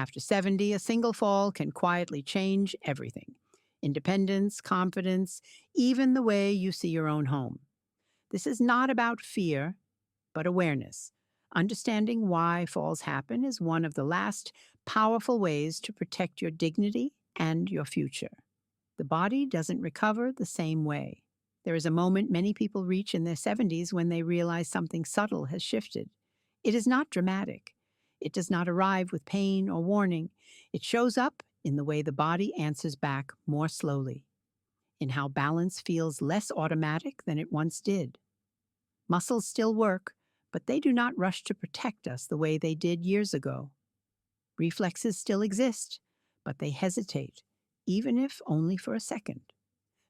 After 70, a single fall can quietly change everything: independence, confidence, even the way you see your own home. This is not about fear, but awareness. Understanding why falls happen is one of the last powerful ways to protect your dignity and your future. The body doesn't recover the same way. There is a moment many people reach in their 70s when they realize something subtle has shifted. It is not dramatic. It does not arrive with pain or warning. It shows up in the way the body answers back more slowly, in how balance feels less automatic than it once did. Muscles still work, but they do not rush to protect us the way they did years ago. Reflexes still exist, but they hesitate, even if only for a second.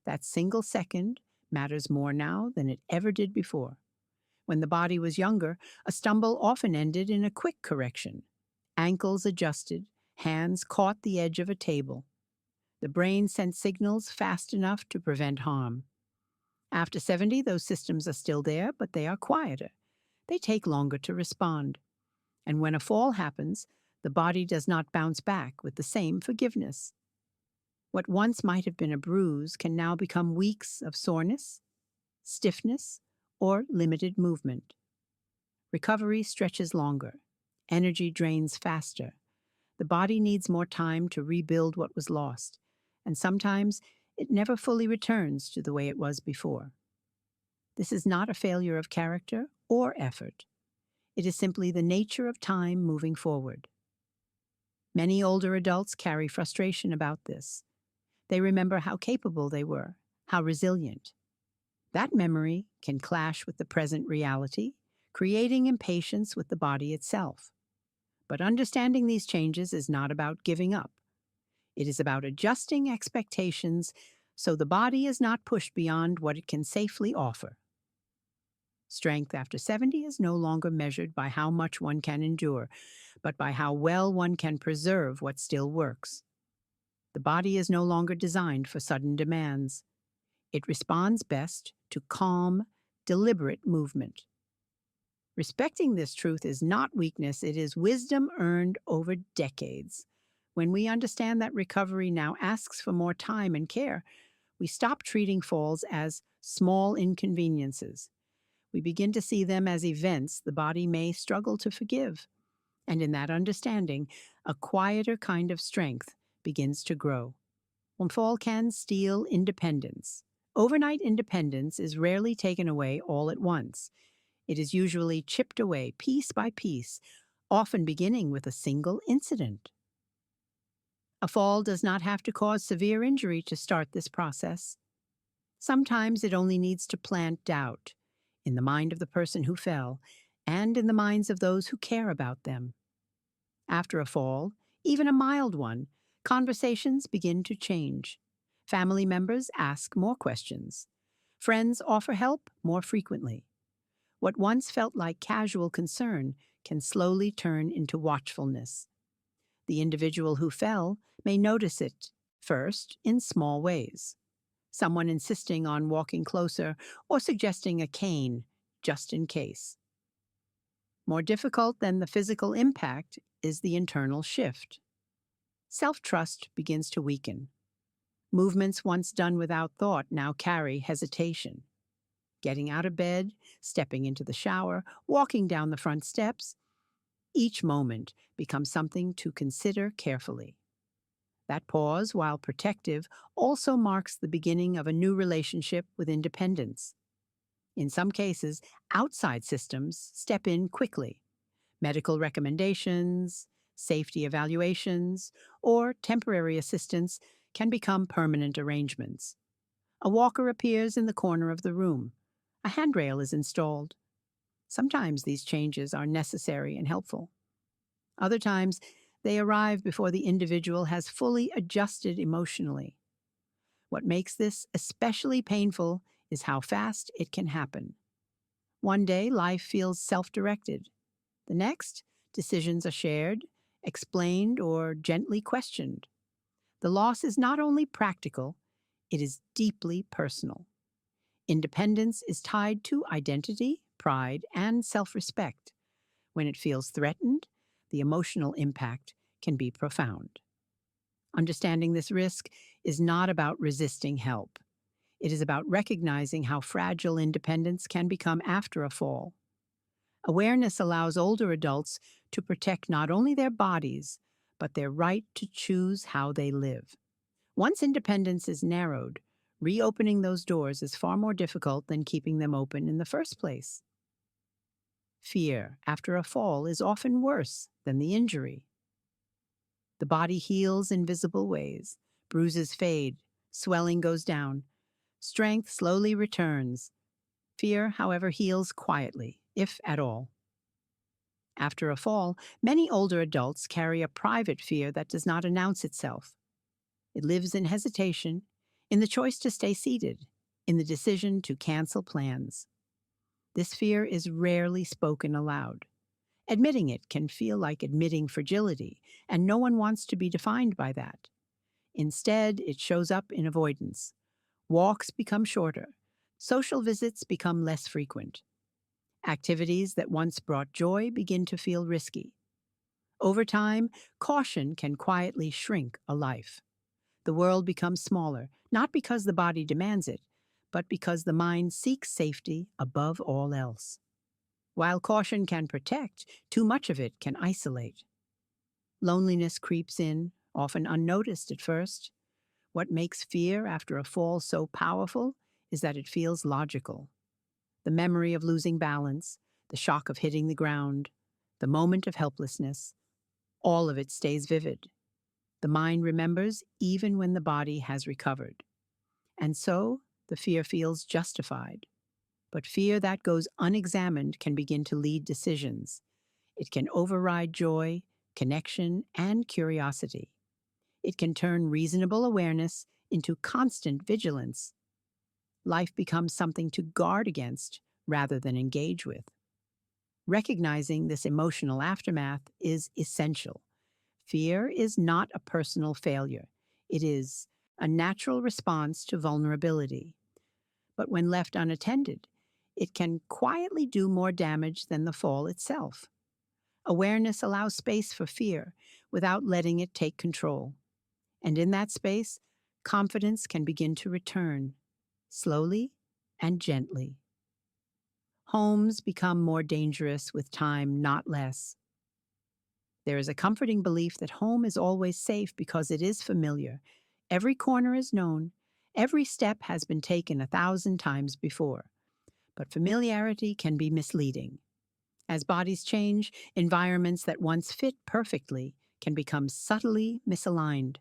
That single second matters more now than it ever did before. When the body was younger, a stumble often ended in a quick correction. Ankles adjusted, hands caught the edge of a table. The brain sent signals fast enough to prevent harm. After 70, those systems are still there, but they are quieter. They take longer to respond. And when a fall happens, the body does not bounce back with the same forgiveness. What once might have been a bruise can now become weeks of soreness, stiffness, or limited movement. Recovery stretches longer. Energy drains faster. The body needs more time to rebuild what was lost, and sometimes it never fully returns to the way it was before. This is not a failure of character or effort. It is simply the nature of time moving forward. Many older adults carry frustration about this. They remember how capable they were, how resilient. That memory can clash with the present reality, creating impatience with the body itself. But understanding these changes is not about giving up. It is about adjusting expectations so the body is not pushed beyond what it can safely offer. Strength after 70 is no longer measured by how much one can endure, but by how well one can preserve what still works. The body is no longer designed for sudden demands. It responds best to calm, deliberate movement. Respecting this truth is not weakness, it is wisdom earned over decades. When we understand that recovery now asks for more time and care, we stop treating falls as small inconveniences. We begin to see them as events the body may struggle to forgive. And in that understanding, a quieter kind of strength begins to grow. One fall can steal independence. Overnight independence is rarely taken away all at once. It is usually chipped away piece by piece, often beginning with a single incident. A fall does not have to cause severe injury to start this process. Sometimes it only needs to plant doubt in the mind of the person who fell and in the minds of those who care about them. After a fall, even a mild one, conversations begin to change. Family members ask more questions. Friends offer help more frequently. What once felt like casual concern can slowly turn into watchfulness. The individual who fell may notice it first in small ways. Someone insisting on walking closer or suggesting a cane just in case. More difficult than the physical impact is the internal shift. Self-trust begins to weaken. Movements once done without thought now carry hesitation. Getting out of bed, stepping into the shower, walking down the front steps, each moment becomes something to consider carefully. That pause, while protective, also marks the beginning of a new relationship with independence. In some cases, outside systems step in quickly. Medical recommendations, safety evaluations, or temporary assistance can become permanent arrangements. A walker appears in the corner of the room. A handrail is installed. Sometimes these changes are necessary and helpful. Other times, they arrive before the individual has fully adjusted emotionally. What makes this especially painful is how fast it can happen. One day, life feels self-directed. The next, decisions are shared, explained, or gently questioned. The loss is not only practical, it is deeply personal. Independence is tied to identity, pride, and self-respect. When it feels threatened, the emotional impact can be profound. Understanding this risk is not about resisting help. It is about recognizing how fragile independence can become after a fall. Awareness allows older adults to protect not only their bodies, but their right to choose how they live. Once independence is narrowed, reopening those doors is far more difficult than keeping them open in the first place. Fear after a fall is often worse than the injury. The body heals in visible ways. Bruises fade, swelling goes down, strength slowly returns. Fear, however, heals quietly, if at all. After a fall, many older adults carry a private fear that does not announce itself. It lives in hesitation, in the choice to stay seated, in the decision to cancel plans. This fear is rarely spoken aloud. Admitting it can feel like admitting fragility, and no one wants to be defined by that. Instead, it shows up in avoidance. Walks become shorter. Social visits become less frequent. Activities that once brought joy begin to feel risky. Over time, caution can quietly shrink a life. The world becomes smaller, not because the body demands it, but because the mind seeks safety above all else. While caution can protect, too much of it can isolate. Loneliness creeps in, often unnoticed at first. What makes fear after a fall so powerful is that it feels logical. The memory of losing balance, the shock of hitting the ground, the moment of helplessness, all of it stays vivid. The mind remembers even when the body has recovered. And so, the fear feels justified. But fear that goes unexamined can begin to lead decisions. It can override joy, connection, and curiosity. It can turn reasonable awareness into constant vigilance. Life becomes something to guard against rather than engage with. Recognizing this emotional aftermath is essential. Fear is not a personal failure. It is a natural response to vulnerability. But when left unattended, it can quietly do more damage than the fall itself. Awareness allows space for fear without letting it take control. And in that space, confidence can begin to return, slowly and gently. Homes become more dangerous with time, not less. There is a comforting belief that home is always safe because it is familiar. Every corner is known. Every step has been taken 1,000 times before. But familiarity can be misleading. As bodies change, environments that once fit perfectly can become subtly misaligned.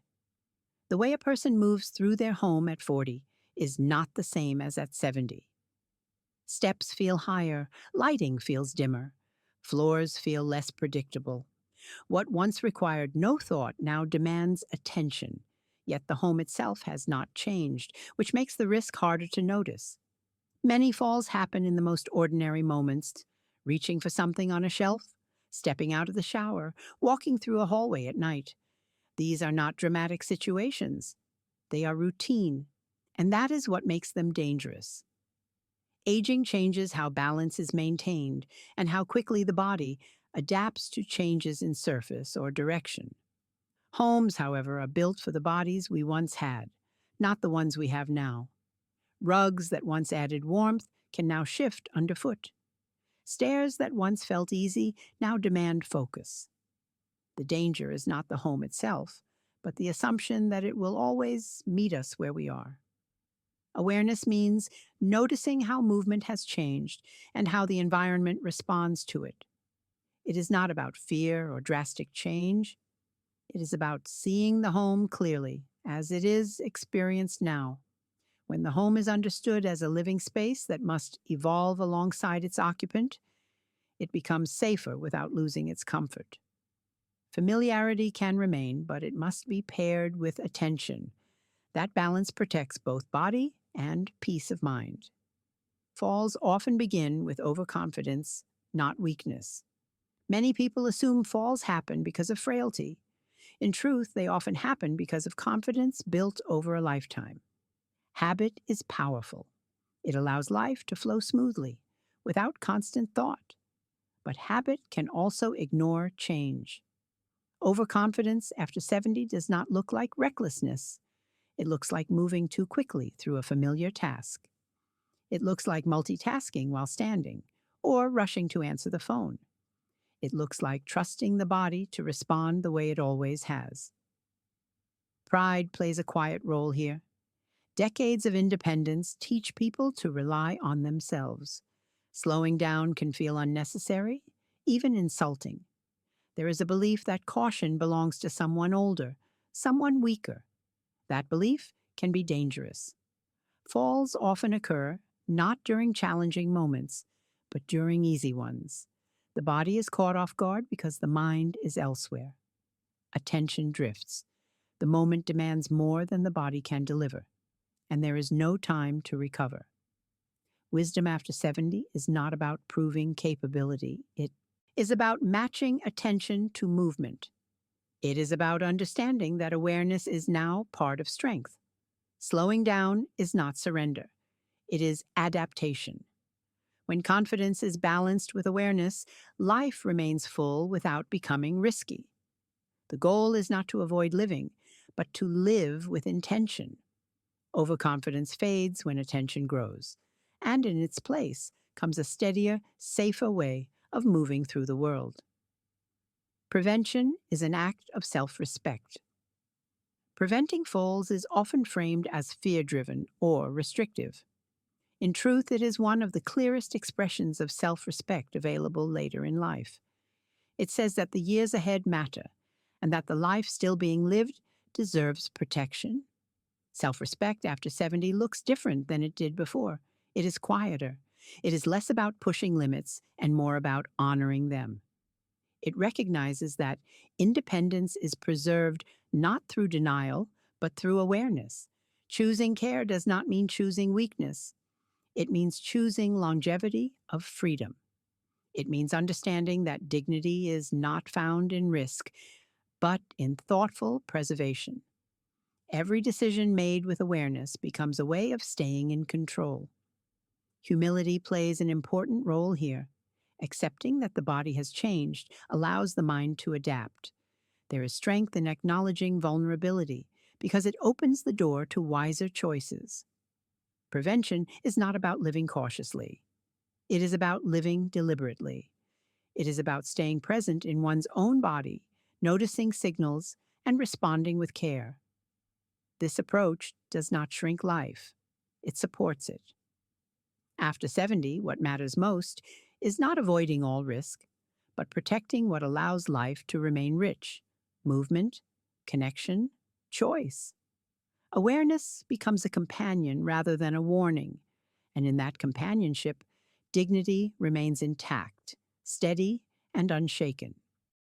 The way a person moves through their home at 40 is not the same as at 70. Steps feel higher, lighting feels dimmer, floors feel less predictable. What once required no thought now demands attention, yet the home itself has not changed, which makes the risk harder to notice. Many falls happen in the most ordinary moments: reaching for something on a shelf, stepping out of the shower, walking through a hallway at night. These are not dramatic situations. They are routine, and that is what makes them dangerous. Aging changes how balance is maintained and how quickly the body adapts to changes in surface or direction. Homes, however, are built for the bodies we once had, not the ones we have now. Rugs that once added warmth can now shift underfoot. Stairs that once felt easy now demand focus. The danger is not the home itself, but the assumption that it will always meet us where we are. Awareness means noticing how movement has changed and how the environment responds to it. It is not about fear or drastic change. It is about seeing the home clearly, as it is experienced now. When the home is understood as a living space that must evolve alongside its occupant, it becomes safer without losing its comfort. Familiarity can remain, but it must be paired with attention. That balance protects both body and peace of mind. Falls often begin with overconfidence, not weakness. Many people assume falls happen because of frailty. In truth, they often happen because of confidence built over a lifetime. Habit is powerful. It allows life to flow smoothly, without constant thought. But habit can also ignore change. Overconfidence after 70 does not look like recklessness. It looks like moving too quickly through a familiar task. It looks like multitasking while standing or rushing to answer the phone. It looks like trusting the body to respond the way it always has. Pride plays a quiet role here. Decades of independence teach people to rely on themselves. Slowing down can feel unnecessary, even insulting. There is a belief that caution belongs to someone older, someone weaker. That belief can be dangerous. Falls often occur not during challenging moments, but during easy ones. The body is caught off guard because the mind is elsewhere. Attention drifts. The moment demands more than the body can deliver, and there is no time to recover. Wisdom after 70 is not about proving capability. It is about matching attention to movement. It is about understanding that awareness is now part of strength. Slowing down is not surrender. It is adaptation. When confidence is balanced with awareness, life remains full without becoming risky. The goal is not to avoid living, but to live with intention. Overconfidence fades when attention grows, and in its place comes a steadier, safer way of moving through the world. Prevention is an act of self-respect. Preventing falls is often framed as fear-driven or restrictive. In truth, it is one of the clearest expressions of self-respect available later in life. It says that the years ahead matter, and that the life still being lived deserves protection. Self-respect after 70 looks different than it did before. It is quieter. It is less about pushing limits and more about honoring them. It recognizes that independence is preserved not through denial, but through awareness. Choosing care does not mean choosing weakness. It means choosing longevity of freedom. It means understanding that dignity is not found in risk, but in thoughtful preservation. Every decision made with awareness becomes a way of staying in control. Humility plays an important role here. Accepting that the body has changed allows the mind to adapt. There is strength in acknowledging vulnerability because it opens the door to wiser choices. Prevention is not about living cautiously. It is about living deliberately. It is about staying present in one's own body, noticing signals, and responding with care. This approach does not shrink life. It supports it. After 70, what matters most is not avoiding all risk, but protecting what allows life to remain rich: movement, connection, choice. Awareness becomes a companion rather than a warning, and in that companionship, dignity remains intact, steady, and unshaken.